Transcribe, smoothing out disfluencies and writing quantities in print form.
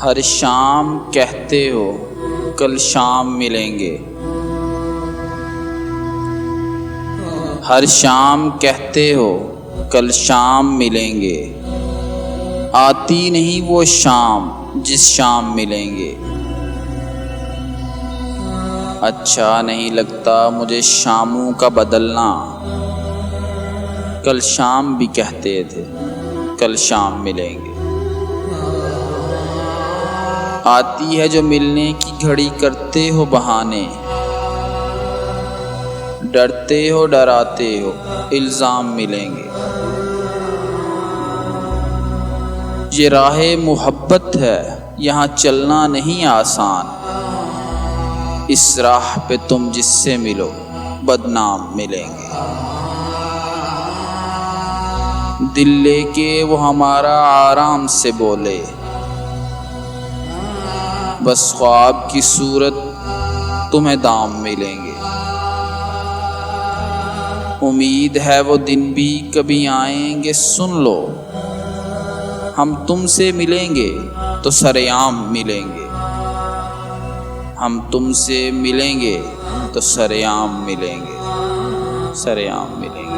हर शाम कहते हो कल शाम मिलेंगे। हर शाम कहते हो कल शाम मिलेंगे। आती नहीं वो शाम जिस शाम मिलेंगे। अच्छा नहीं लगता मुझे शामों का बदलना। कल शाम भी कहते थे कल शाम मिलेंगे। आती है जो मिलने की घड़ी करते हो बहाने। डरते हो डराते हो इल्ज़ाम मिलेंगे। ये राहे मोहब्बत है यहाँ चलना नहीं आसान। इस राह पे तुम जिससे मिलो बदनाम मिलेंगे। दिल लेके वो हमारा आराम से बोले, बस ख्वाब की सूरत तुम्हें दाम मिलेंगे। उम्मीद है वो दिन भी कभी आएंगे, सुन लो हम तुमसे मिलेंगे तो सरेआम मिलेंगे। हम तुमसे मिलेंगे तो सरेआम मिलेंगे, सरेआम मिलेंगे।